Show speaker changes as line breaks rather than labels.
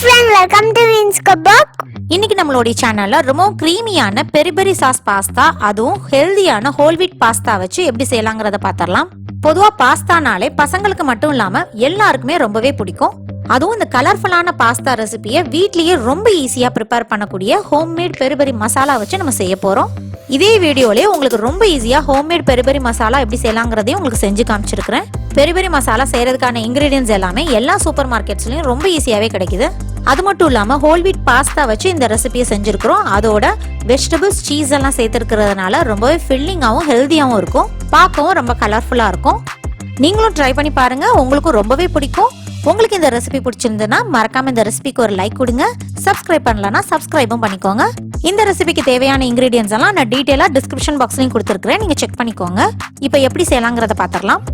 friend, welcome to veenscookbook.
இன்னைக்கு நம்மளுடைய சேனல்ல ரொம்ப கிரீமியான பெரி பெரி சாஸ் பாஸ்தா, அதுவும் ஹெல்தியான ஹோல் வீட் பாஸ்தா வச்சு எப்படி செய்யலாங்கிறத பார்த்தரலாம். பொதுவா பாஸ்தானாலே பசங்களுக்கு மட்டும் இல்லாம எல்லாருக்குமே ரொம்பவே பிடிக்கும். அதுவும் இந்த கலர்ஃபுல்லான பாஸ்தா ரெசிபியை வீட்லயே ரொம்ப ஈஸியா ப்ரிப்பேர் பண்ணக்கூடிய ஹோம்மேட் பெரி பெரி மசாலா வச்சு நம்ம செய்ய போறோம். இதே வீடியோலயே உங்களுக்கு ரொம்ப ஈஸியா ஹோம்மேட் பெரி பெரி மசாலா எப்படி செய்யலாங்கிறதையும் உங்களுக்கு செஞ்சு காமிச்சிருக்கிறேன். பெரி பெரி மசாலா செய்யறதுக்கான இன்கிரீடியன்ஸ் எல்லாமே எல்லா சூப்பர் மார்க்கெட்ஸ்லயும் ரொம்ப ஈஸியாவே கிடைக்குது. அது மட்டும் இல்லாம ஹோல் வீட் பாஸ்தா வச்சு இந்த ரெசிபியை செஞ்சிருக்கிறோம். அதோட வெஜிடபிள்ஸ், சீஸ் எல்லாம் சேர்த்திருக்கிறதுனால ரொம்பவே ஃபில்லிங்காவும் ஹெல்தியாவும் இருக்கும். பார்க்கவும் ரொம்ப கலர்ஃபுல்லா இருக்கும். நீங்களும் ட்ரை பண்ணி பாருங்க, உங்களுக்கும் ரொம்பவே பிடிக்கும். உங்களுக்கு இந்த ரெசிபி பிடிச்சிருந்ததுன்னா மறக்காம இந்த ரெசிபிக்கு ஒரு லைக் கொடுங்க. சப்ஸ்கிரைப் பண்ணலன்னா சப்ஸ்கிரைபும் பண்ணிக்கோங்க. இந்த ரெசிபிக்கு தேவையான இன்கிரீடியன்ஸ் எல்லாம் நான் டீடைலா டிஸ்கிரிப்ஷன் பாக்ஸ்லயும் கொடுத்துருக்கேன், நீங்க செக் பண்ணிக்கோங்க. இப்போ எப்படி செய்யலாங்கிறத பாத்திரலாம்.